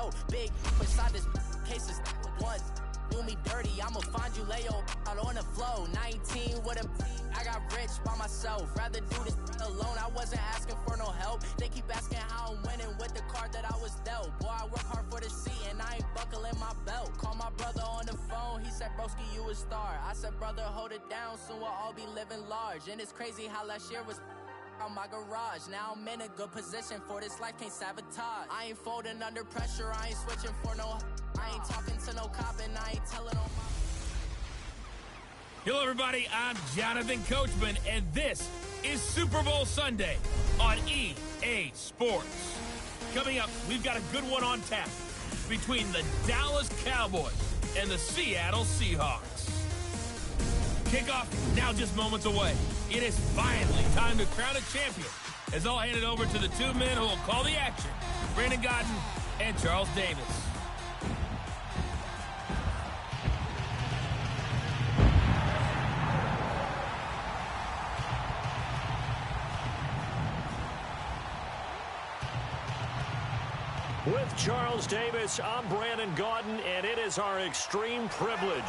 belt. Big beside this cases once. Do me dirty, I'ma find you, Leo, out on the flow. 19 with a, I got rich by myself. Rather do this alone, I wasn't asking for no help. They keep asking how I'm winning with the card that I was dealt. Boy, I work hard for the seat and I ain't buckling my belt. Call my brother on the phone, he said, broski, you a star. I said, brother, hold it down, soon we'll all be living large. And it's crazy how last year was on my garage. Now I'm in a good position for this life, can't sabotage. I ain't folding under pressure, I ain't switching for no. I ain't talking to no cop and I ain't telling on my. Hello, everybody. I'm Jonathan Coachman, and this is Super Bowl Sunday on EA Sports. Coming up, we've got a good one on tap between the Dallas Cowboys and the Seattle Seahawks. Kickoff now just moments away. It is finally time to crown a champion, as I'll hand it over to the two men who will call the action, Brandon Godden and Charles Davis. With Charles Davis, I'm Brandon Godden, and it is our extreme privilege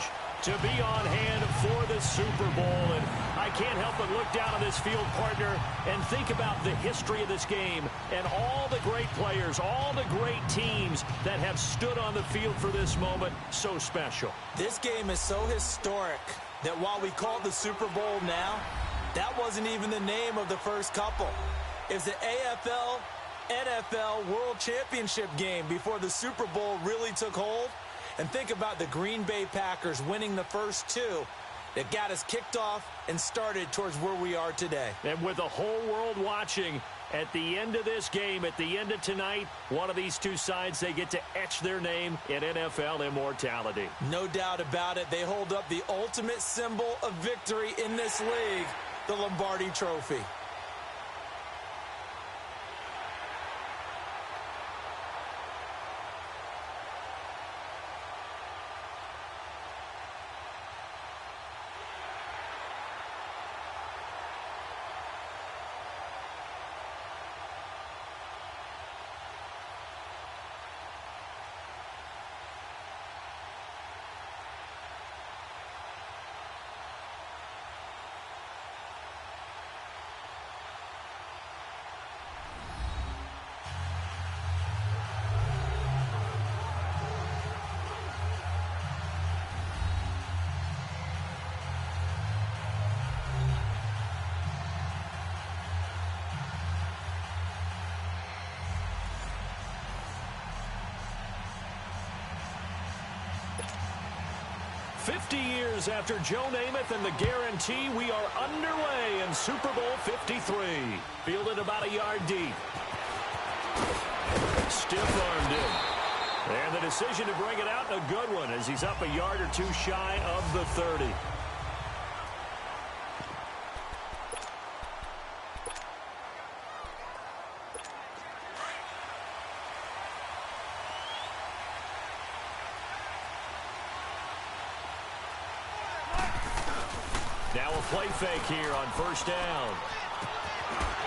to be on hand for the Super Bowl. And I can't help but look down on this field, partner, and think about the history of this game and all the great players, all the great teams that have stood on the field for this moment. So special. This game is so historic that while we call it the Super Bowl now, that wasn't even the name of the first couple. It's the AFL NFL World Championship game before the Super Bowl really took hold. And think about the Green Bay Packers winning the first two that got us kicked off and started towards where we are today. And with the whole world watching, at the end of this game, at the end of tonight, one of these two sides, they get to etch their name in NFL immortality. No doubt about it. They hold up the ultimate symbol of victory in this league, the Lombardi Trophy. Years after Joe Namath and the guarantee, we are underway in Super Bowl 53. Fielded about a yard deep. Stiff-armed in. And the decision to bring it out, a good one, as he's up a yard or two shy of the 30. Now a play fake here on first down.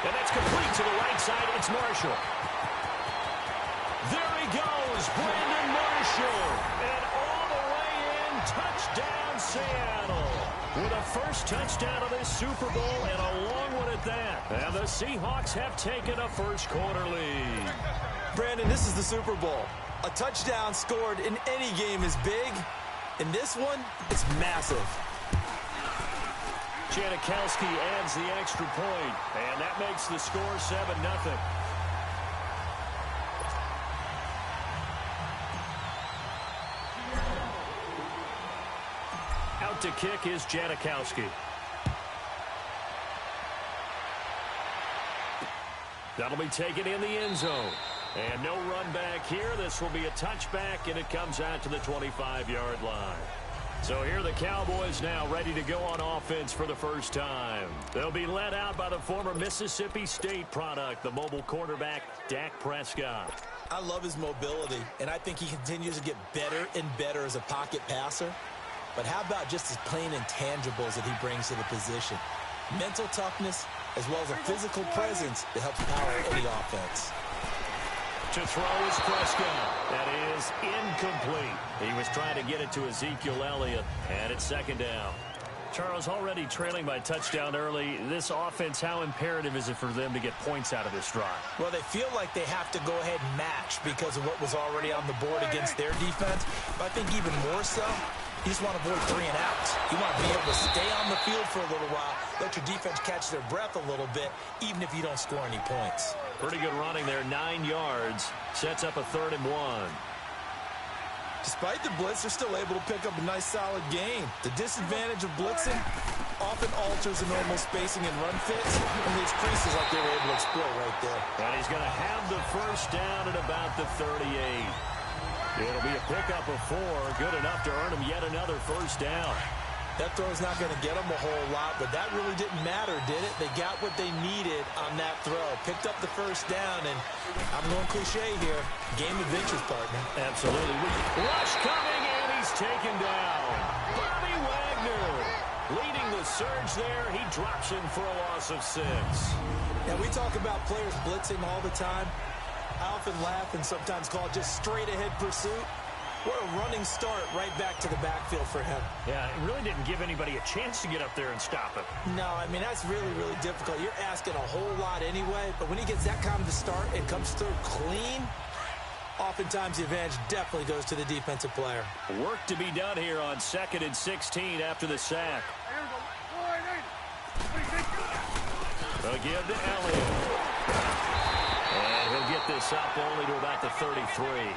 And that's complete to the right side. It's Marshall. There he goes, Brandon Marshall. And all the way in, touchdown Seattle. With a first touchdown of this Super Bowl and a long one at that. And the Seahawks have taken a first quarter lead. Brandon, this is the Super Bowl. A touchdown scored in any game is big. In this one, it's massive. Janikowski adds the extra point, and that makes the score 7-0. Out to kick is Janikowski. That'll be taken in the end zone. And no run back here. This will be a touchback, and it comes out to the 25-yard line. So here are the Cowboys now ready to go on offense for the first time. They'll be led out by the former Mississippi State product, the mobile quarterback, Dak Prescott. I love his mobility, and I think he continues to get better and better as a pocket passer. But how about just his plain intangibles that he brings to the position? Mental toughness, as well as a physical presence that helps power any offense. To throw is Prescott. That is incomplete. He was trying to get it to Ezekiel Elliott, and it's second down. Charles, already trailing by touchdown early. This offense, how imperative is it for them to get points out of this drive? Well, they feel like they have to go ahead and match because of what was already on the board against their defense. But I think even more so, you just want to avoid 3 and outs. You want to be able to stay on the field for a little while, let your defense catch their breath a little bit, even if you don't score any points. Pretty good running there, 9 yards. Sets up a 3rd and 1. Despite the blitz, they're still able to pick up a nice, solid gain. The disadvantage of blitzing often alters the normal spacing and run fits, and leaves creases like they were able to exploit right there. And he's going to have the first down at about the 38. It'll be a pickup of 4, good enough to earn him yet another first down. That throw's not going to get them a whole lot, but that really didn't matter, did it? They got what they needed on that throw. Picked up the first down, and I'm going cliche here. Game of inches, partner. Absolutely. Rush coming, and he's taken down. Bobby Wagner leading the surge there. He drops in for a loss of 6. Now, we talk about players blitzing all the time. I often laugh and sometimes call it just straight-ahead pursuit. What a running start right back to the backfield for him. Yeah, it really didn't give anybody a chance to get up there and stop him. No, I mean, that's really, really difficult. You're asking a whole lot anyway, but when he gets that kind of a start and comes through clean, oftentimes the advantage definitely goes to the defensive player. Work to be done here on 2nd and 16 after the sack. They'll give to Elliott. And he'll get this up only to about the 33.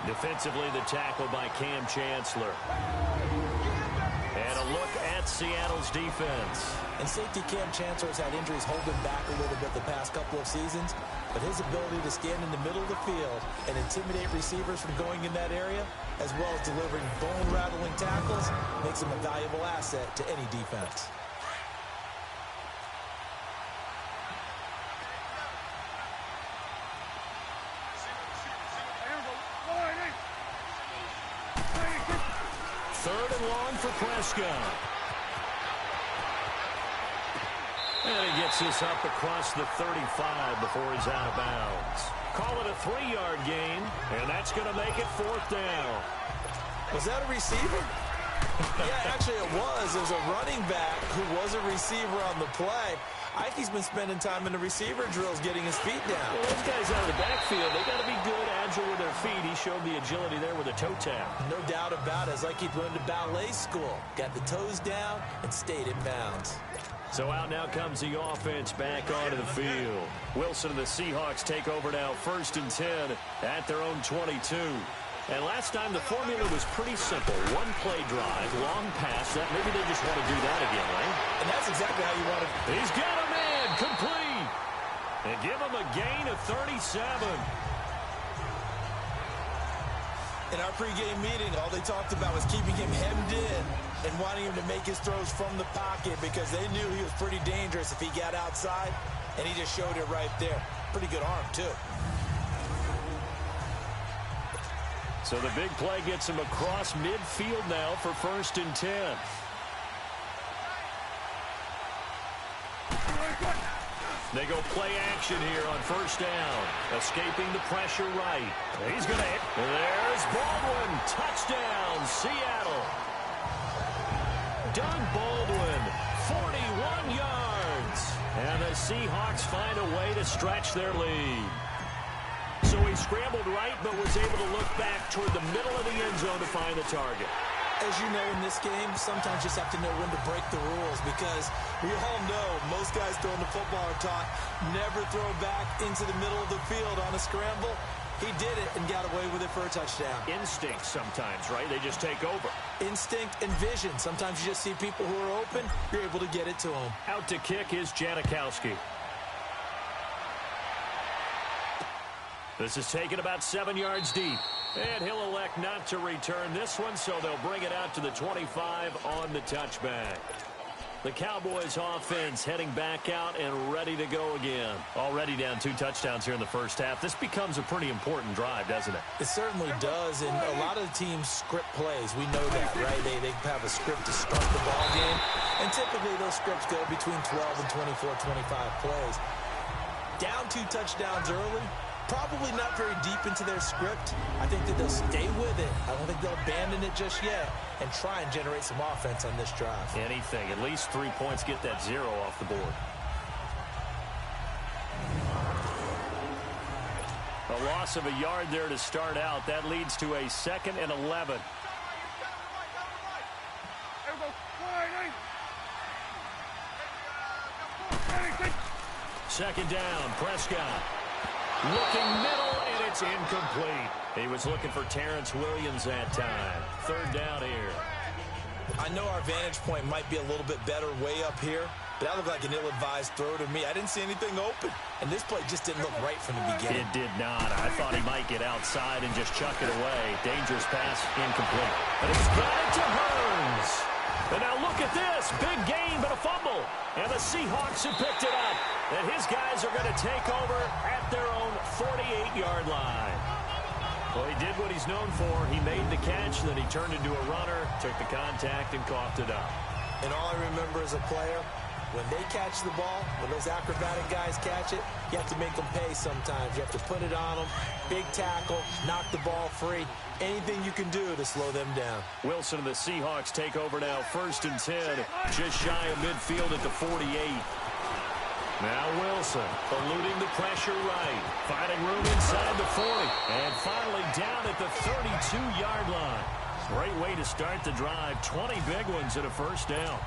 Defensively, the tackle by Cam Chancellor. And a look at Seattle's defense. And safety Cam Chancellor has had injuries hold him back a little bit the past couple of seasons, but his ability to stand in the middle of the field and intimidate receivers from going in that area, as well as delivering bone-rattling tackles, makes him a valuable asset to any defense. Third and long for Prescott. And he gets this up across the 35 before he's out of bounds. Call it a 3-yard gain, and that's going to make it 4th down. Was that a receiver? Yeah, actually it was. There's a running back who was a receiver on the play. I think he's been spending time in the receiver drills getting his feet down. Well, those guys out of the backfield, they got to be good, agile with their feet. He showed the agility there with a toe tap. No doubt about it. It's like he'd went to ballet school. Got the toes down and stayed in bounds. So out now comes the offense back onto the field. Wilson and the Seahawks take over now 1st and 10 at their own 22. And last time the formula was pretty simple. One play drive, long pass. That maybe they just want to do that again, right? And that's exactly how you want to. He's got a man complete. And give him a gain of 37. In our pregame meeting, all they talked about was keeping him hemmed in and wanting him to make his throws from the pocket because they knew he was pretty dangerous if he got outside, and he just showed it right there. Pretty good arm, too. So the big play gets him across midfield now for 1st and 10. They go play action here on 1st down. Escaping the pressure right. He's going to hit. There's Baldwin. Touchdown, Seattle. Doug Baldwin, 41 yards. And the Seahawks find a way to stretch their lead. So he scrambled right, but was able to look back toward the middle of the end zone to find the target. As you know, in this game, sometimes you just have to know when to break the rules because we all know most guys throwing the football are taught never throw back into the middle of the field on a scramble. He did it and got away with it for a touchdown. Instinct sometimes, right? They just take over. Instinct and vision. Sometimes you just see people who are open, you're able to get it to them. Out to kick is Janikowski. This is taken about 7 yards deep. And he'll elect not to return this one, so they'll bring it out to the 25 on the touchback. The Cowboys offense heading back out and ready to go again. Already down 2 touchdowns here in the first half. This becomes a pretty important drive, doesn't it? It certainly does, and a lot of the teams script plays. We know that, right? They have a script to start the ball game, and typically those scripts go between 12 and 24, 25 plays. Down 2 touchdowns early, probably not very deep into their script. I think that they'll stay with it. I don't think they'll abandon it just yet and try and generate some offense on this drive. Anything. At least 3 points, get that 0 off the board. A loss of a yard there to start out. That leads to a 2nd and 11. Second down, Prescott. Looking middle, and it's incomplete. He was looking for Terrence Williams that time. 3rd down here. I know our vantage point might be a little bit better way up here, but that looked like an ill-advised throw to me. I didn't see anything open, and this play just didn't look right from the beginning. It did not. I thought he might get outside and just chuck it away. Dangerous pass, incomplete. But he's got it to Hurns. And now look at this. Big gain, but a fumble. And the Seahawks have picked it up. And his guys are going to take over at their own 48-yard line. Well, he did what he's known for. He made the catch, then he turned into a runner, took the contact, and coughed it up. And all I remember as a player, when they catch the ball, when those acrobatic guys catch it, you have to make them pay sometimes. You have to put it on them, big tackle, knock the ball free. Anything you can do to slow them down. Wilson and the Seahawks take over now, 1st and 10, just shy of midfield at the 48. Now Wilson, eluding the pressure right, finding room inside the 40, and finally down at the 32-yard line. Great way to start the drive, 20 big ones and a 1st down.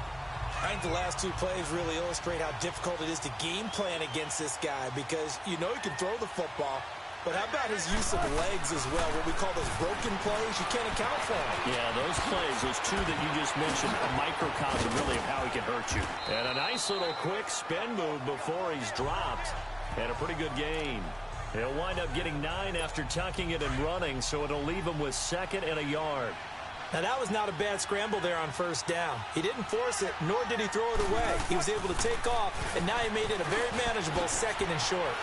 I think the last 2 plays really illustrate how difficult it is to game plan against this guy because you know he can throw the football, but how about his use of legs as well, what we call those broken plays? You can't account for them. Yeah, those plays, those 2 that you just mentioned, a microcosm really of how he can hurt you. And a nice little quick spin move before he's dropped, and a pretty good gain. He'll wind up getting 9 after tucking it and running, so it'll leave him with 2nd and a yard. Now, that was not a bad scramble there on 1st down. He didn't force it, nor did he throw it away. He was able to take off, and now he made it a very manageable 2nd and short.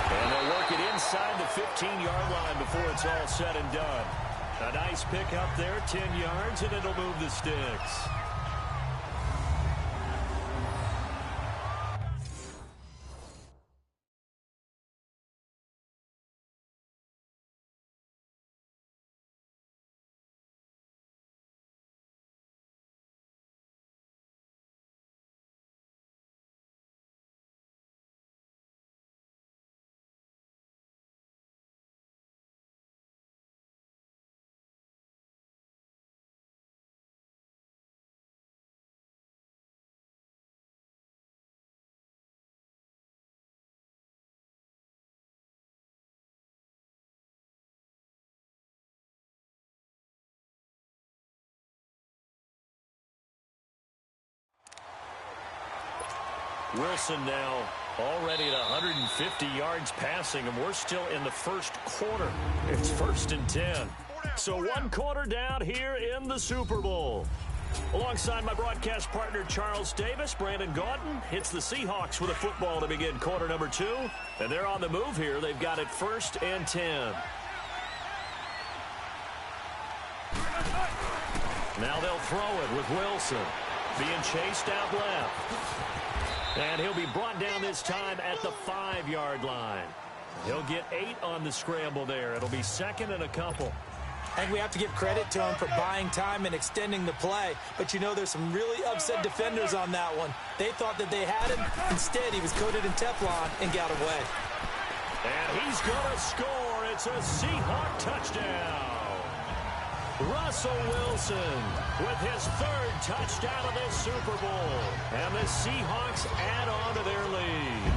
And they'll work it inside the 15-yard line before it's all said and done. A nice pick up there, 10 yards, and it'll move the sticks. Wilson now already at 150 yards passing, and we're still in the 1st quarter. It's 1st and 10. So 1 quarter down here in the Super Bowl. Alongside my broadcast partner, Charles Davis, Brandon Gaudin hits the Seahawks with a football to begin quarter number 2. And they're on the move here. They've got it 1st and 10. Now they'll throw it with Wilson. Being chased out left. And he'll be brought down this time at the 5-yard line. He'll get 8 on the scramble there. It'll be 2nd and a couple. I think we have to give credit to him for buying time and extending the play. But, you know, there's some really upset defenders on that one. They thought that they had him. Instead, he was coated in Teflon and got away. And he's going to score. It's a Seahawk touchdown. Russell Wilson with his 3rd touchdown of this Super Bowl. And the Seahawks add on to their lead.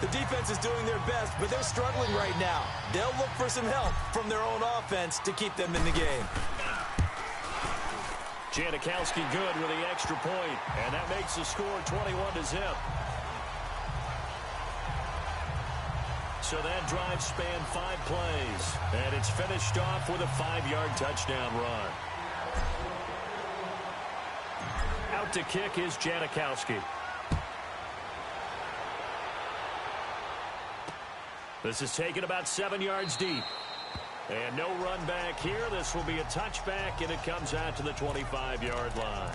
The defense is doing their best, but they're struggling right now. They'll look for some help from their own offense to keep them in the game. Janikowski good with the extra point, and that makes the score 21-0. So that drive spanned 5 plays, and it's finished off with a 5-yard touchdown run. Out to kick is Janikowski. This is taken about 7 yards deep. And no run back here. This will be a touchback, and it comes out to the 25-yard line.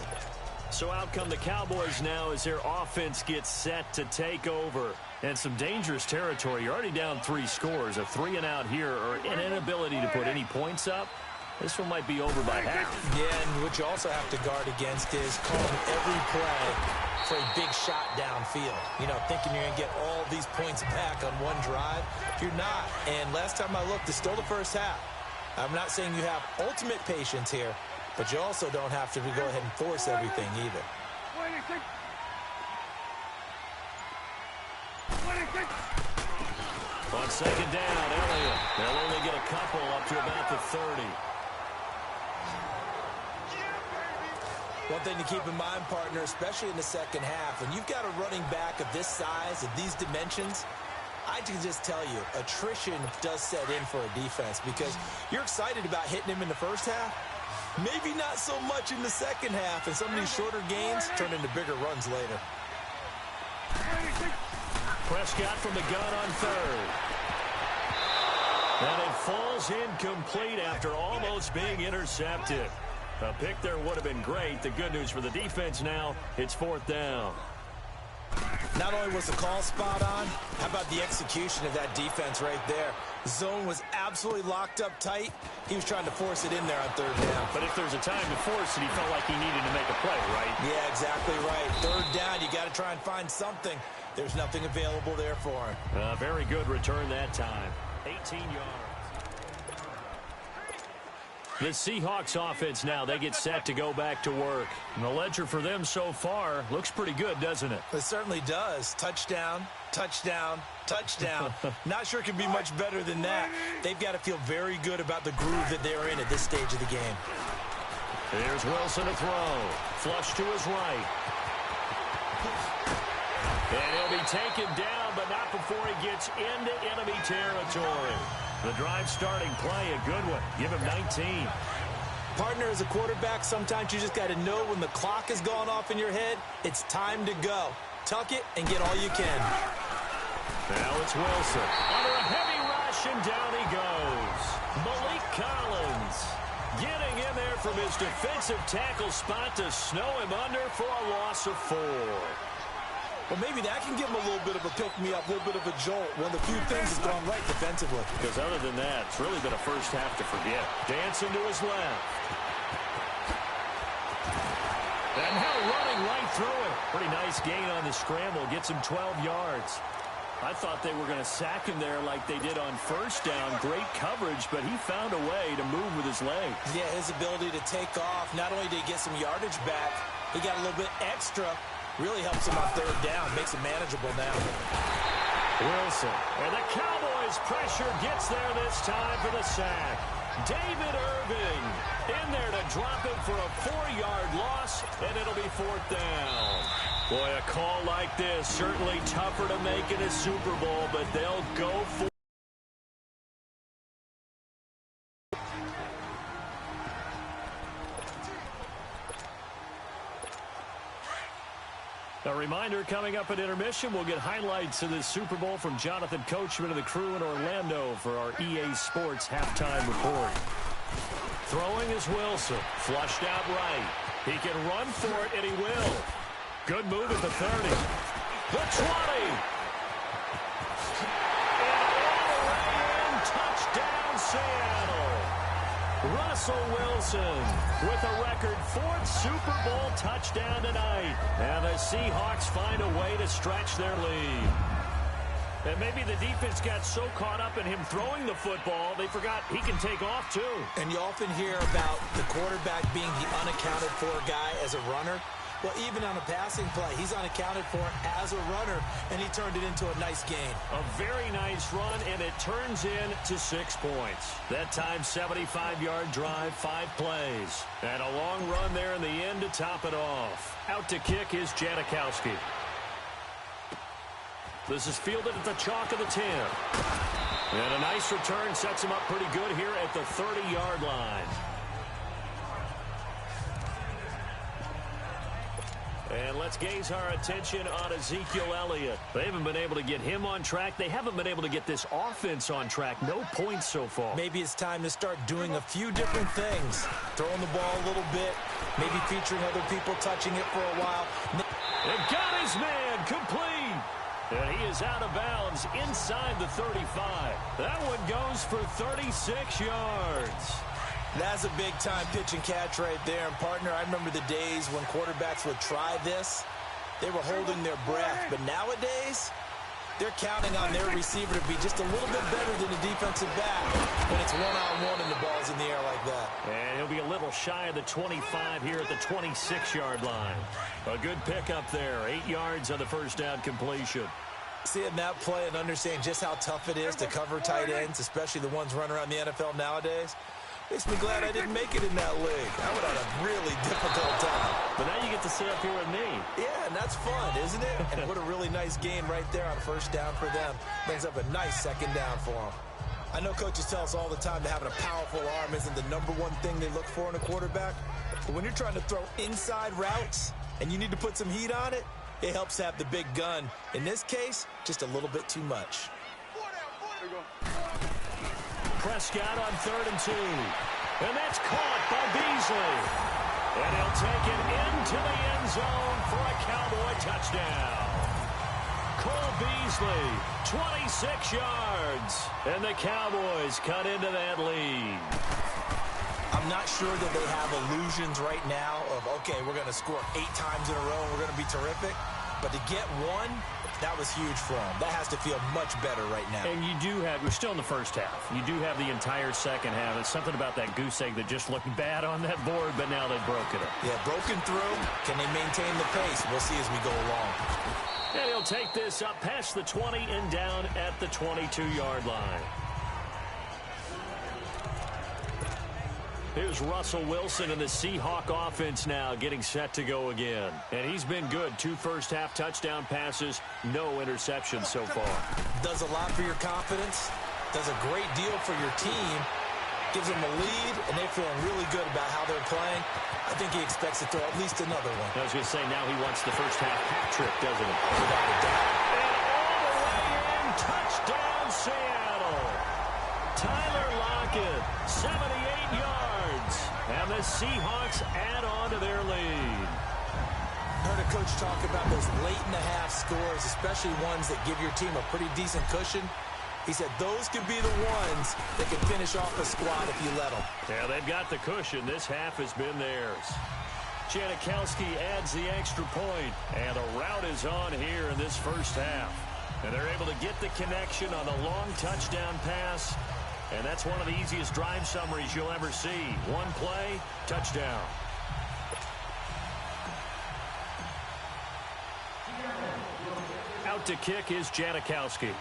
So out come the Cowboys now as their offense gets set to take over. And some dangerous territory. You're already down 3 scores. A 3-and-out here or an inability to put any points up. This one might be over by half. Yeah, and what you also have to guard against is calling every play for a big shot downfield. You know, thinking you're going to get all these points back on one drive. You're not. And last time I looked, it's still the first half. I'm not saying you have ultimate patience here, but you also don't have to go ahead and force everything either. On second down, Elliott. They'll only get a couple up to about the 30. One thing to keep in mind, partner, especially in the second half, when you've got a running back of this size, of these dimensions, I can just tell you, attrition does set in for a defense because you're excited about hitting him in the first half. Maybe not so much in the second half, and some of these shorter gains turn into bigger runs later. Prescott from the gun on third. And it falls incomplete after almost being intercepted. A pick there would have been great. The good news for the defense now, it's 4th down. Not only was the call spot on, how about the execution of that defense right there? Zone was absolutely locked up tight. He was trying to force it in there on 3rd down. But if there's a time to force it, he felt like he needed to make a play, right? Yeah, exactly right. 3rd down, you got to try and find something. There's nothing available there for him. Very good return that time. 18 yards. The Seahawks offense now, they get set to go back to work. And the ledger for them so far looks pretty good, doesn't it? It certainly does. Touchdown, touchdown, touchdown. Not sure it can be much better than that. They've got to feel very good about the groove that they're in at this stage of the game. Here's Wilson to throw. Flush to his right. And he'll be taken down, but not before he gets into enemy territory. The drive starting play, a good one. Give him 19. Partner, as a quarterback, sometimes you just got to know when the clock has gone off in your head, it's time to go. Tuck it and get all you can. Now it's Wilson. Under a heavy rush, and down he goes. Malik Collins getting in there from his defensive tackle spot to snow him under for a loss of 4. Well, maybe that can give him a little bit of a pick-me-up, a little bit of a jolt. One of the few things has gone right defensively. Because other than that, it's really been a first half to forget. Dancing to his left. And now running right through it. Pretty nice gain on the scramble. Gets him 12 yards. I thought they were going to sack him there like they did on 1st down. Great coverage, but he found a way to move with his legs. Yeah, his ability to take off. Not only did he get some yardage back, he got a little bit extra. Really helps him on 3rd down. Makes it manageable now. Wilson. And the Cowboys pressure gets there this time for the sack. David Irving in there to drop him for a 4-yard loss, and it'll be 4th down. Boy, a call like this, certainly tougher to make in a Super Bowl, but they'll go for a reminder, coming up at intermission, we'll get highlights of this Super Bowl from Jonathan Coachman and the crew in Orlando for our EA Sports halftime report. Throwing is Wilson. Flushed out right. He can run for it, and he will. Good move at the 30. The 20. And all the way in. Touchdown, Seattle. Russell Wilson with a record 4th Super Bowl touchdown tonight. And the Seahawks find a way to stretch their lead. And maybe the defense got so caught up in him throwing the football, they forgot he can take off too. And you often hear about the quarterback being the unaccounted for guy as a runner. Well, even on a passing play, he's unaccounted for as a runner, and he turned it into a nice gain. A very nice run, and it turns into 6 points. That time, 75-yard drive, 5 plays. And a long run there in the end to top it off. Out to kick is Janikowski. This is fielded at the chalk of the 10. And a nice return sets him up pretty good here at the 30-yard line. And let's gaze our attention on Ezekiel Elliott. They haven't been able to get him on track. They haven't been able to get this offense on track. No points so far. Maybe it's time to start doing a few different things. Throwing the ball a little bit, maybe featuring other people touching it for a while. And got his man complete. And he is out of bounds inside the 35. That one goes for 36 yards. That's a big-time pitch and catch right there. And, partner, I remember the days when quarterbacks would try this. They were holding their breath. But nowadays, they're counting on their receiver to be just a little bit better than the defensive back when it's one-on-one and the ball's in the air like that. And he'll be a little shy of the 25 here at the 26-yard line. A good pickup there. 8 yards on the first down completion. Seeing that play and understanding just how tough it is to cover tight ends, especially the ones running around the NFL nowadays, makes me glad I didn't make it in that league. I would have a really difficult time. But now you get to sit up here with me. Yeah, and that's fun, isn't it? And what a really nice gain right there on first down for them. Brings up a nice second down for them. I know coaches tell us all the time that having a powerful arm isn't the number one thing they look for in a quarterback. But when you're trying to throw inside routes and you need to put some heat on it, it helps have the big gun. In this case, just a little bit too much. Prescott on 3rd and 2. And that's caught by Beasley. And he'll take it into the end zone for a Cowboy touchdown. Cole Beasley, 26 yards. And the Cowboys cut into that lead. I'm not sure that they have illusions right now of, okay, we're going to score 8 times in a row and we're going to be terrific. But to get one, that was huge for them. That has to feel much better right now. And you do have, we're still in the first half. You do have the entire second half. It's something about that goose egg that just looked bad on that board, but now they've broken it. Yeah, broken through. Can they maintain the pace? We'll see as we go along. And he'll take this up past the 20 and down at the 22-yard line. Here's Russell Wilson and the Seahawk offense now getting set to go again. And he's been good. 2 first-half touchdown passes, no interceptions so far. Does a lot for your confidence. Does a great deal for your team. Gives them a lead, and they're feeling really good about how they're playing. I think he expects to throw at least another one. I was going to say, now he wants the first-half hat trick, doesn't he? Without a doubt. And all the way in, touchdown Seattle. Tyler Lockett, 78 yards. And the Seahawks add on to their lead. Heard a coach talk about those late-in-the-half scores, especially ones that give your team a pretty decent cushion. He said those could be the ones that can finish off a squad if you let them. Yeah, they've got the cushion. This half has been theirs. Janikowski adds the extra point, and the route is on here in this first half. And they're able to get the connection on the long touchdown pass. And that's one of the easiest drive summaries you'll ever see. One play, touchdown. Out to kick is Janikowski.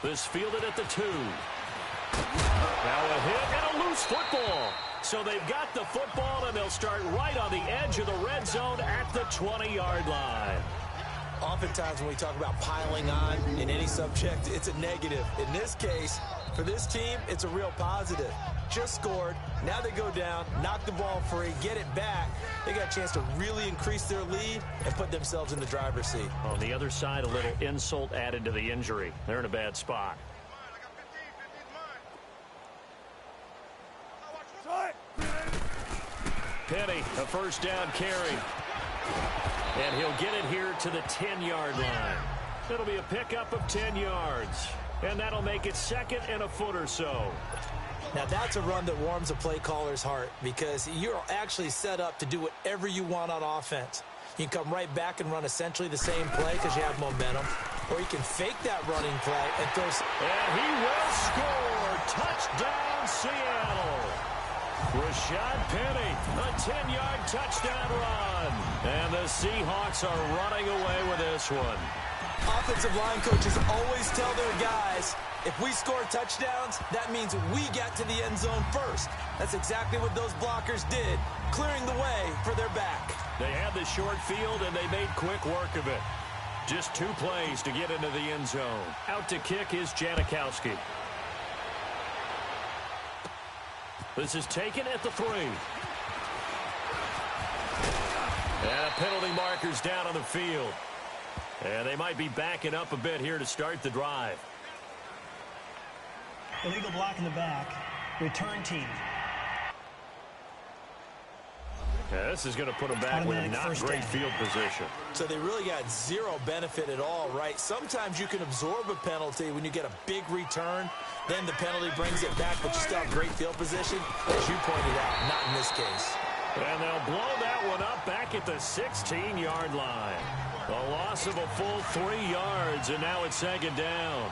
This fielded at the 2. Now a hit and a loose football. So they've got the football, and they'll start right on the edge of the red zone at the 20-yard line. Oftentimes when we talk about piling on in any subject, it's a negative. In this case, for this team, it's a real positive. Just scored. Now they go down, knock the ball free, get it back. They got a chance to really increase their lead and put themselves in the driver's seat. On the other side, a little insult added to the injury. They're in a bad spot. Penny, a first down carry. And he'll get it here to the 10-yard line. It'll be a pickup of 10 yards. And that'll make it 2nd and a foot or so. Now that's a run that warms a play caller's heart because you're actually set up to do whatever you want on offense. You can come right back and run essentially the same play because you have momentum. Or you can fake that running play and throw... And he will score. Touchdown, Seattle. Rashad Penny, a 10-yard touchdown run. And the Seahawks are running away with this one. Offensive line coaches always tell their guys, if we score touchdowns, that means we get to the end zone first. That's exactly what those blockers did, clearing the way for their back. They had the short field, and they made quick work of it. Just 2 plays to get into the end zone. Out to kick is Janikowski. This is taken at the 3. And penalty markers down on the field. And they might be backing up a bit here to start the drive. Illegal block in the back. Return team. Yeah, this is going to put them back with not great field position. So they really got zero benefit at all, right? Sometimes you can absorb a penalty when you get a big return. Then the penalty brings it back, but you still have great field position. As you pointed out, not in this case. And they'll blow that one up back at the 16-yard line. A loss of a full 3 yards, and now it's second down.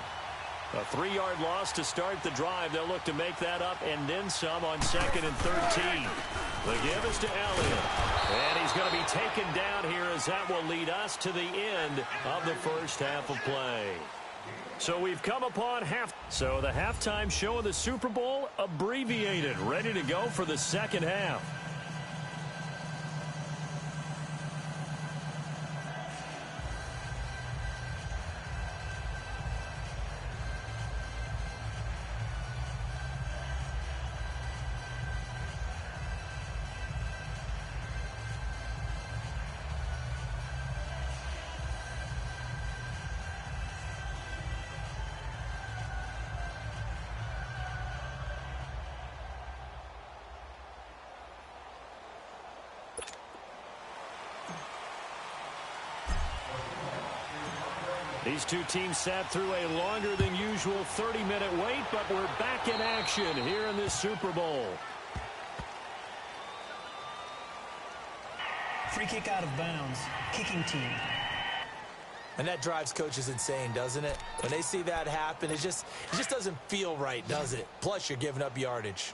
A 3-yard loss to start the drive. They'll look to make that up and then some on 2nd and 13. The give is to Elliott. And he's going to be taken down here as that will lead us to the end of the first half of play. So we've come upon half. So the halftime show of the Super Bowl abbreviated, ready to go for the second half. These two teams sat through a longer than usual 30-minute wait, but we're back in action here in this Super Bowl. Free kick out of bounds. Kicking team. And that drives coaches insane, doesn't it? When they see that happen, it just doesn't feel right, does it? Plus, you're giving up yardage.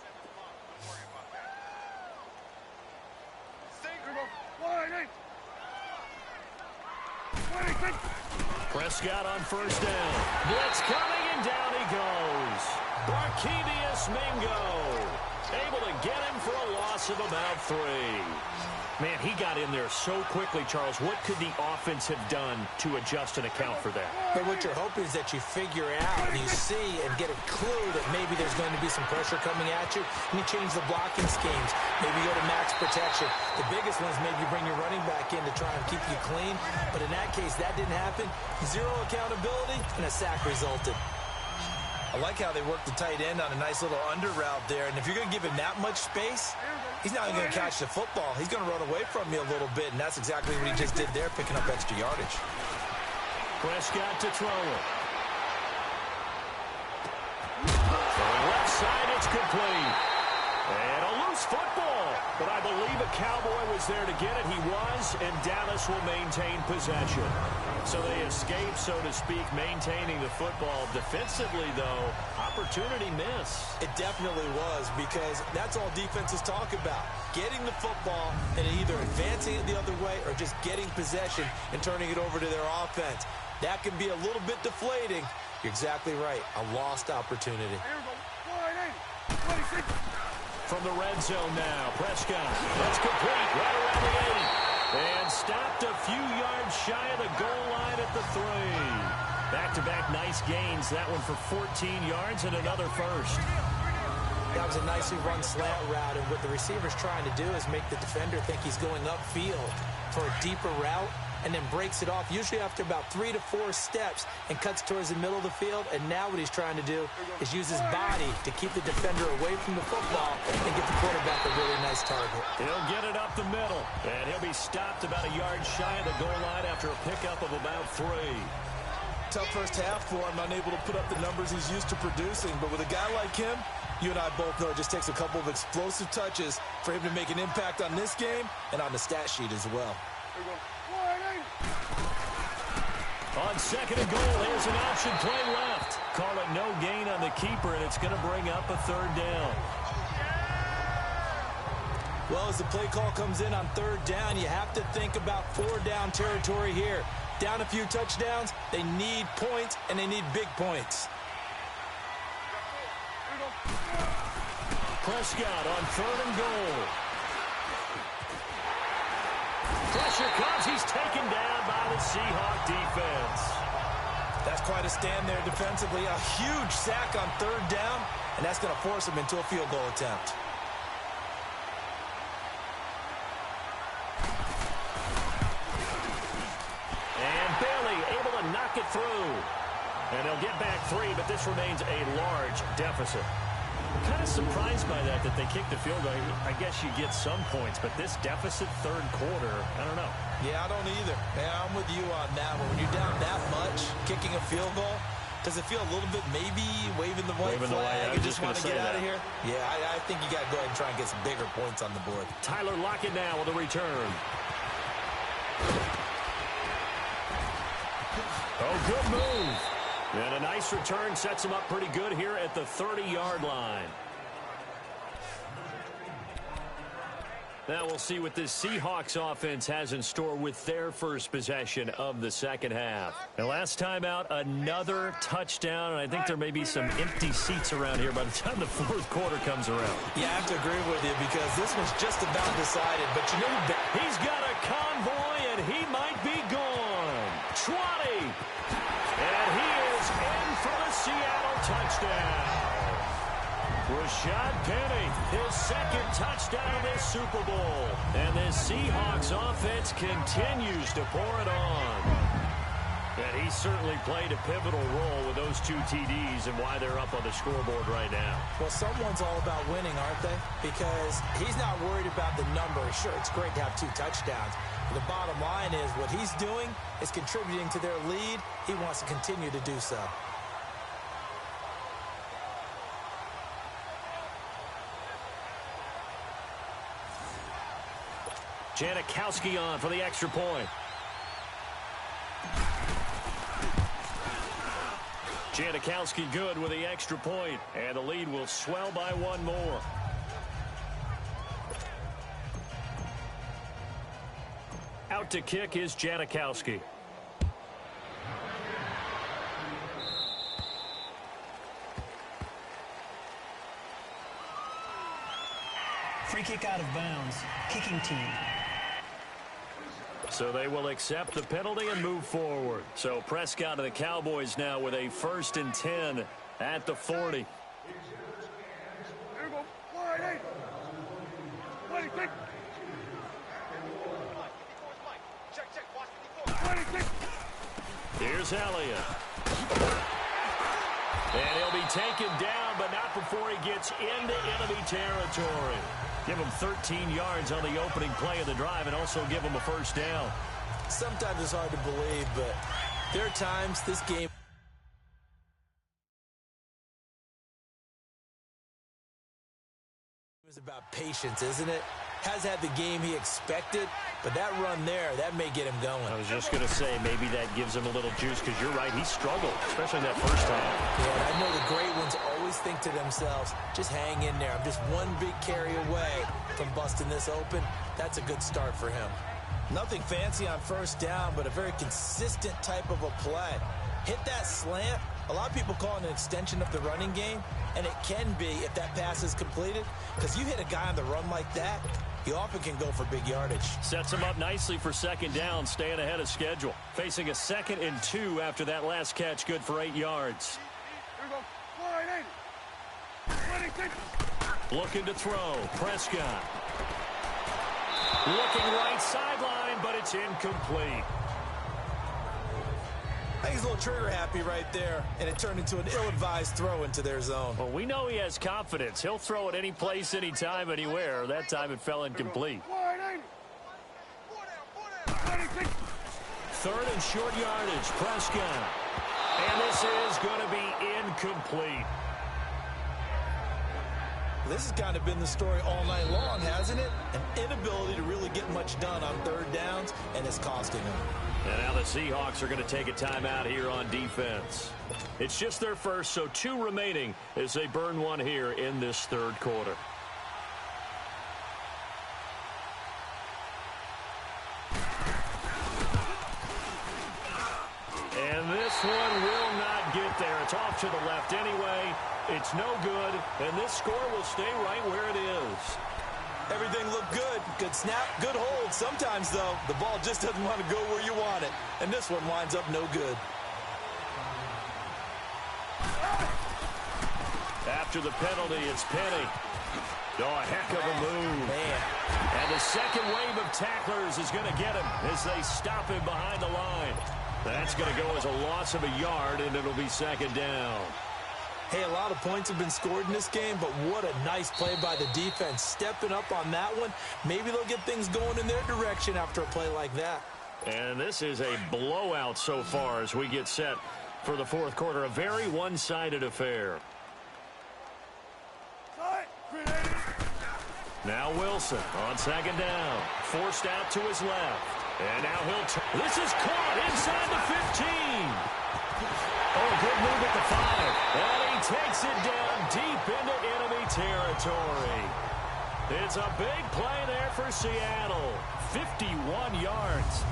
Prescott on first down. Blitz coming, and down he goes. Barkevious Mingo able to get him for a loss of about 3. Man, he got in there so quickly, Charles. What could the offense have done to adjust and account for that? But what you're hoping is that you figure out and you see and get a clue that maybe there's going to be some pressure coming at you, and you change the blocking schemes. Maybe you go to max protection. The biggest one is maybe you bring your running back in to try and keep you clean. But in that case, that didn't happen. Zero accountability, and a sack resulted. I like how they worked the tight end on a nice little under route there. And if you're going to give him that much space, he's not even going to catch the football. He's going to run away from you a little bit, and that's exactly what he just did there, picking up extra yardage. Prescott to throw it. Left side, it's complete. And a loose football. But I believe a Cowboy was there to get it. He was, and Dallas will maintain possession. So they escape, so to speak, maintaining the football. Defensively, though, opportunity miss. It definitely was, because that's all defenses talk about. Getting the football and either advancing it the other way or just getting possession and turning it over to their offense. That can be a little bit deflating. You're exactly right. A lost opportunity. From the red zone now, Prescott. That's complete right around the 8. And stopped a few yards shy of the goal line at the 3. Back-to-back nice gains. That one for 14 yards and another first. That was a nicely run slant route, and what the receiver's trying to do is make the defender think he's going upfield for a deeper route, and then breaks it off, usually after about 3 to 4 steps, and cuts towards the middle of the field. And now what he's trying to do is use his body to keep the defender away from the football and get the quarterback a really nice target. He'll get it up the middle, and he'll be stopped about a yard shy of the goal line after a pickup of about 3. Tough first half for him, unable to put up the numbers he's used to producing. But with a guy like him, you and I both know it just takes a couple of explosive touches for him to make an impact on this game and on the stat sheet as well. On second and goal, here's an option play left. Call it no gain on the keeper, and it's going to bring up a 3rd down. Well, as the play call comes in on 3rd down, you have to think about 4-down territory here. Down a few touchdowns, they need points, and they need big points. Prescott on 3rd and goal. Pressure comes. He's taken down by the Seahawks defense. That's quite a stand there defensively. A huge sack on 3rd down, and that's going to force him into a field goal attempt. it through. And they'll get back 3, but this remains a large deficit. Kind of surprised by that they kicked the field goal. I guess you get some points, but this deficit third quarter, I don't know. Yeah, I don't either. Yeah, I'm with you on that one. When you're down that much, kicking a field goal, does it feel a little bit maybe waving the white flag and just want to get out of here? Yeah, I think you got to go ahead and try and get some bigger points on the board. Tyler Lockett now with a return. Oh, good move. And a nice return sets him up pretty good here at the 30-yard line. Now we'll see what this Seahawks offense has in store with their first possession of the second half. And last time out, another touchdown, and I think there may be some empty seats around here by the time the fourth quarter comes around. Yeah, I have to agree with you because this one's just about decided. But you know, he's got a convoy, and he might be gone. 20. And he is in for the Seattle touchdown. Rashad Penny, his second touchdown of this Super Bowl. And this Seahawks offense continues to pour it on. And he certainly played a pivotal role with those 2 TDs and why they're up on the scoreboard right now. Well, someone's all about winning, aren't they? Because he's not worried about the number. Sure, it's great to have 2 touchdowns. But the bottom line is what he's doing is contributing to their lead. He wants to continue to do so. Janikowski on for the extra point. Janikowski good with the extra point, and the lead will swell by 1 more. Out to kick is Janikowski. Free kick out of bounds. Kicking team. So they will accept the penalty and move forward. So Prescott and the Cowboys now with a 1st and 10 at the 40. Here's Elliott. And he'll be taken down, but not before he gets into enemy territory. Give him 13 yards on the opening play of the drive and also give him a 1st down. Sometimes it's hard to believe, but there are times this game is about patience, isn't it? Has had the game he expected, but that run there, that may get him going. I was just going to say, maybe that gives him a little juice, because you're right, he struggled, especially in that first half. Yeah, and I know the great ones always think to themselves, just hang in there. I'm just one big carry away from busting this open. That's a good start for him. Nothing fancy on 1st down, but a very consistent type of a play. Hit that slant. A lot of people call it an extension of the running game, and it can be if that pass is completed, because you hit a guy on the run like that, he often can go for big yardage. Sets him up nicely for 2nd down, staying ahead of schedule. Facing a 2nd and 2 after that last catch, good for 8 yards. Looking to throw, Prescott. Looking right sideline, but it's incomplete. I think he's a little trigger happy right there, and it turned into an ill-advised throw into their zone. Well, we know he has confidence. He'll throw it any place, anytime, anywhere. That time it fell incomplete. 3rd and short yardage, Prescott. And this is going to be incomplete. This has kind of been the story all night long, hasn't it? An inability to really get much done on 3rd downs, and it's costing them. And now the Seahawks are going to take a timeout here on defense. It's just their first, so 2 remaining as they burn 1 here in this 3rd quarter. And this one will not get there. It's off to the left anyway. It's no good, and this score will stay right where it is. Everything looked good. Good snap, good hold. Sometimes, though, the ball just doesn't want to go where you want it. And this one winds up no good. After the penalty, it's Penny. Oh, a heck of a move. Man. And the second wave of tacklers is going to get him as they stop him behind the line. That's going to go as a loss of a yard, and it'll be second down. Hey, a lot of points have been scored in this game, but what a nice play by the defense. Stepping up on that one, maybe they'll get things going in their direction after a play like that. And this is a blowout so far as we get set for the fourth quarter. A very one-sided affair. Now Wilson on second down. Forced out to his left. And now he'll this is caught inside the 15. Oh, good move at the 5. And he takes it down deep into enemy territory. It's a big play there for Seattle. 51 yards.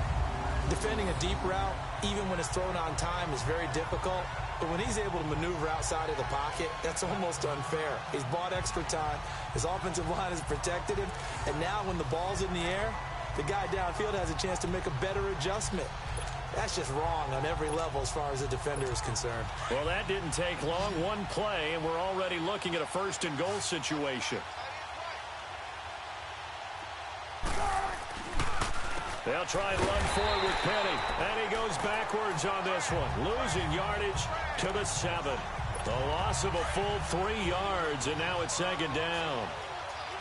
Defending a deep route, even when it's thrown on time, is very difficult. But when he's able to maneuver outside of the pocket, that's almost unfair. He's bought extra time. His offensive line has protected him. And now when the ball's in the air, the guy downfield has a chance to make a better adjustment. That's just wrong on every level as far as the defender is concerned. Well, that didn't take long. One play, and we're already looking at a first-and-goal situation. They'll try and run forward with Penny. And he goes backwards on this one. Losing yardage to the 7. The loss of a full 3 yards, and now it's second down.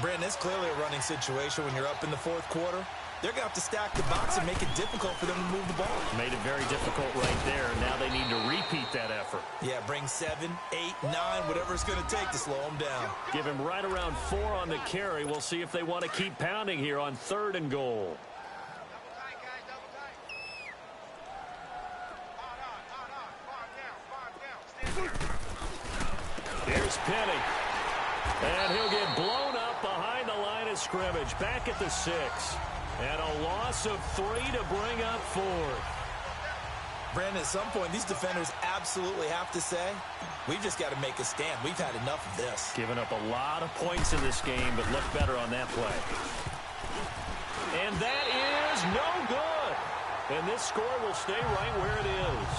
Brandon, it's clearly a running situation when you're up in the fourth quarter. They're going to have to stack the box and make it difficult for them to move the ball. Made it very difficult right there. Now they need to repeat that effort. Yeah, bring 7, 8, 9, whatever it's going to take to slow them down. Give him right around 4 on the carry. We'll see if they want to keep pounding here on 3rd and goal. Here's Penny. And he'll get blown up behind the line of scrimmage. Back at the 6. And a loss of 3 to bring up 4th. Brandon, at some point, these defenders absolutely have to say, we've just got to make a stand. We've had enough of this. Giving up a lot of points in this game, but look better on that play. And that is no good. And this score will stay right where it is.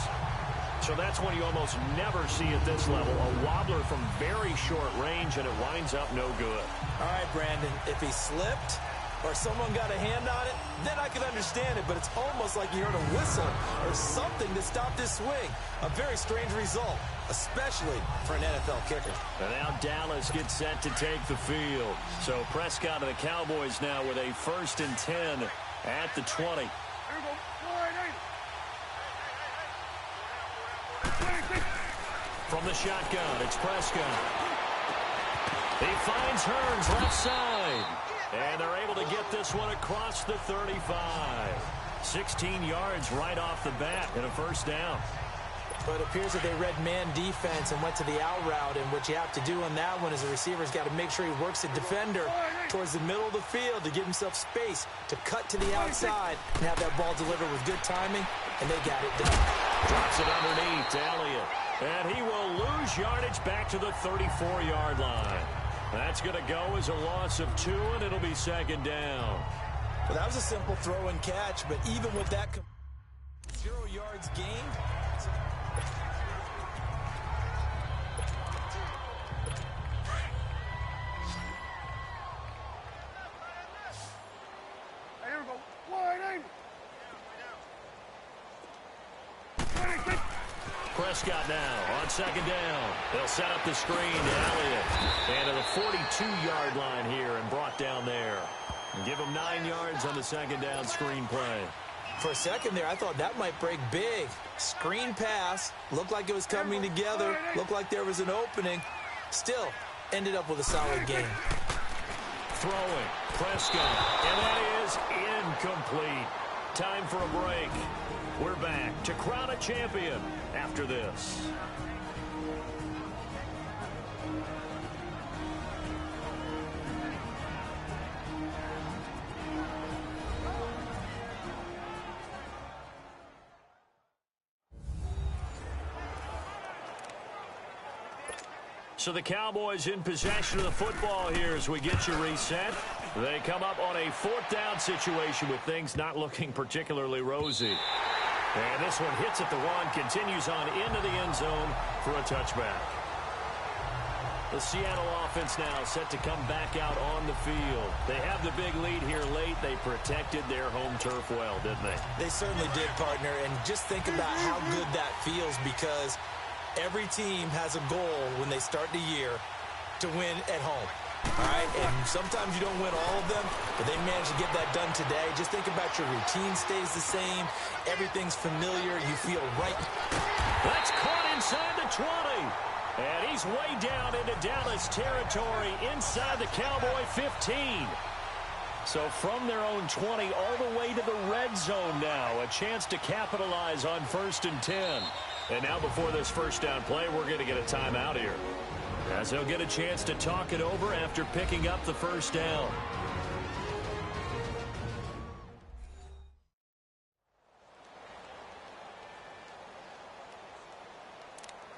So that's one you almost never see at this level. A wobbler from very short range, and it winds up no good. All right, Brandon, if he slipped or someone got a hand on it, then I could understand it. But it's almost like you heard a whistle or something to stop this swing. A very strange result, especially for an NFL kicker. And now Dallas gets set to take the field. So Prescott and the Cowboys now with a 1st and 10 at the 20. From the shotgun, it's Prescott. He finds Hearns left side. And they're able to get this one across the 35. 16 yards right off the bat and a 1st down. But it appears that they read man defense and went to the out route. And what you have to do on that one is the receiver's got to make sure he works the defender towards the middle of the field to give himself space to cut to the outside and have that ball delivered with good timing. And they got it done. Drops it underneath to Elliott. And he will lose yardage back to the 34-yard line. That's going to go as a loss of 2, and it'll be second down. Well, that was a simple throw and catch, but even with that 0 yards gained. Here we go. Wide angle. Prescott now on second down. They'll set up the screen to Elliott. And to the 42-yard line here and brought down there. And give him 9 yards on the second down screen play. For a second there, I thought that might break big. Screen pass. Looked like it was coming together. Looked like there was an opening. Still, ended up with a solid game. Throwing. Prescott. And that is incomplete. Time for a break. We're back to crown a champion after this. So the Cowboys in possession of the football here as we get you reset. They come up on a 4th down situation with things not looking particularly rosy. And this one hits at the 1, continues on into the end zone for a touchback. The Seattle offense now set to come back out on the field. They have the big lead here late. They protected their home turf well, didn't they? They certainly did, partner. And just think about how good that feels, because every team has a goal when they start the year to win at home. All right, and sometimes you don't win all of them, but they managed to get that done today. Just think about your routine stays the same. Everything's familiar. You feel right. That's caught inside the 20. And he's way down into Dallas territory inside the Cowboy 15. So from their own 20 all the way to the red zone now. A chance to capitalize on 1st and 10. And now before this first down play, we're going to get a timeout here, as they'll get a chance to talk it over after picking up the first down.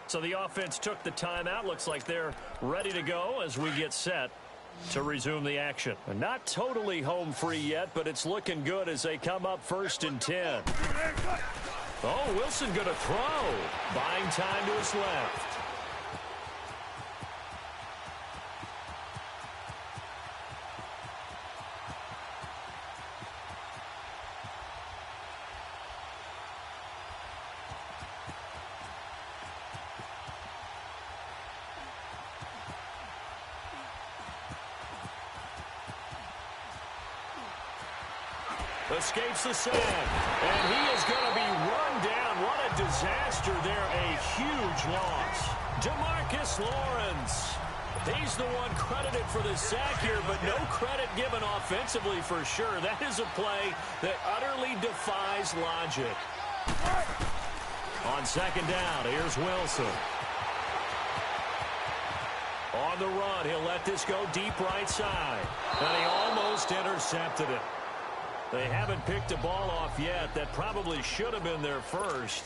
So the offense took the timeout. Looks like they're ready to go as we get set to resume the action. Not totally home free yet, but it's looking good as they come up 1st and 10. Oh, Wilson going to throw. Buying time to his left. Escapes the sack, and he is going to be run down. What a disaster there. A huge loss. DeMarcus Lawrence. He's the one credited for the sack here, but no credit given offensively for sure. That is a play that utterly defies logic. On 2nd down, here's Wilson. On the run, he'll let this go deep right side. And he almost intercepted it. They haven't picked a ball off yet. That probably should have been their first.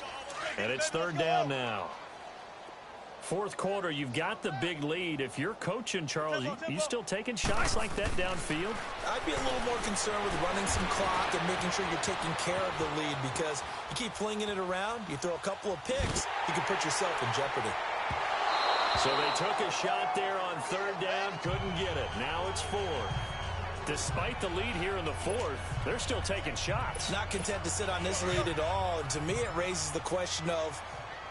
And it's 3rd down now. 4th quarter, you've got the big lead. If you're coaching, Charles, you still taking shots like that downfield? I'd be a little more concerned with running some clock and making sure you're taking care of the lead, because you keep flinging it around, you throw a couple of picks, you can put yourself in jeopardy. So they took a shot there on 3rd down, couldn't get it. Now it's 4. Despite the lead here in the 4th, they're still taking shots. Not content to sit on this lead at all. And to me, it raises the question of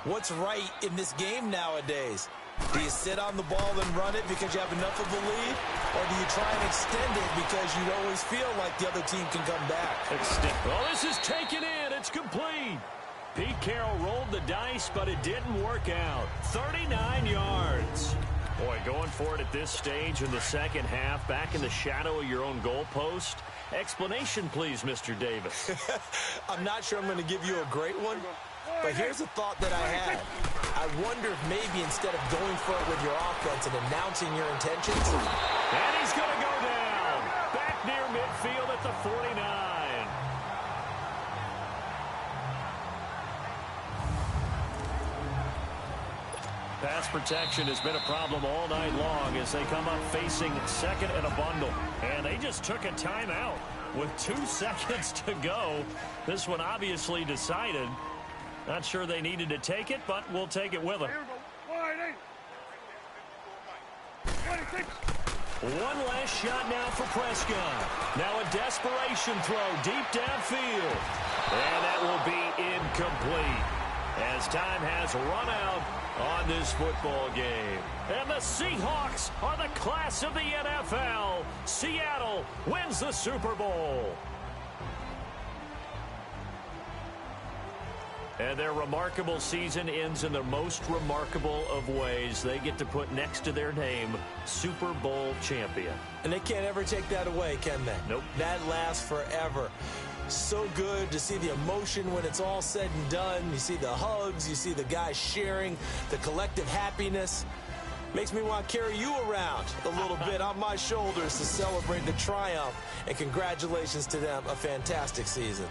what's right in this game nowadays. Do you sit on the ball and run it because you have enough of a lead? Or do you try and extend it because you always feel like the other team can come back? Well, this is taken in. It's complete. Pete Carroll rolled the dice, but it didn't work out. 39 yards. Boy, going for it at this stage in the second half, back in the shadow of your own goalpost. Explanation, please, Mr. Davis. I'm not sure I'm going to give you a great one, but here's a thought that I had. I wonder if maybe instead of going for it with your offense and announcing your intentions. And he's going to go down. Back near midfield at the 49. Pass protection has been a problem all night long as they come up facing 2nd and a bundle. And they just took a timeout with 2 seconds to go. This one obviously decided. Not sure they needed to take it, but we'll take it with them. One last shot now for Prescott. Now a desperation throw deep downfield. And that will be incomplete as time has run out on this football game. And the Seahawks are the class of the NFL. Seattle wins the Super Bowl. And their remarkable season ends in the most remarkable of ways. They get to put next to their name, Super Bowl champion. And they can't ever take that away, can they? Nope. That lasts forever. So good to see the emotion when it's all said and done. You see the hugs, you see the guys sharing, the collective happiness. Makes me want to carry you around a little bit on my shoulders to celebrate the triumph. And congratulations to them, a fantastic season.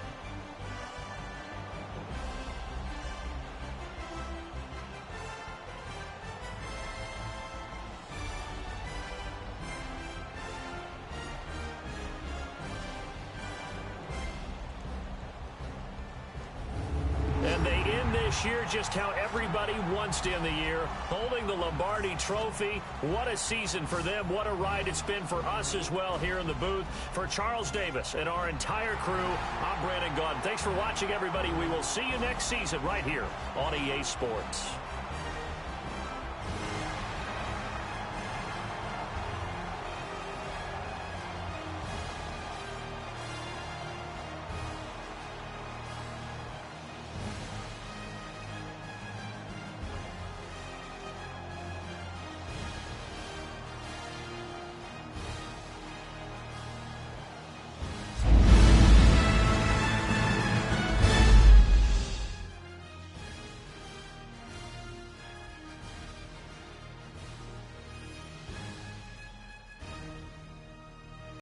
And they end this year just how everybody wants to end the year, holding the Lombardi Trophy. What a season for them. What a ride it's been for us as well here in the booth. For Charles Davis and our entire crew, I'm Brandon Gaudin. Thanks for watching, everybody. We will see you next season right here on EA Sports.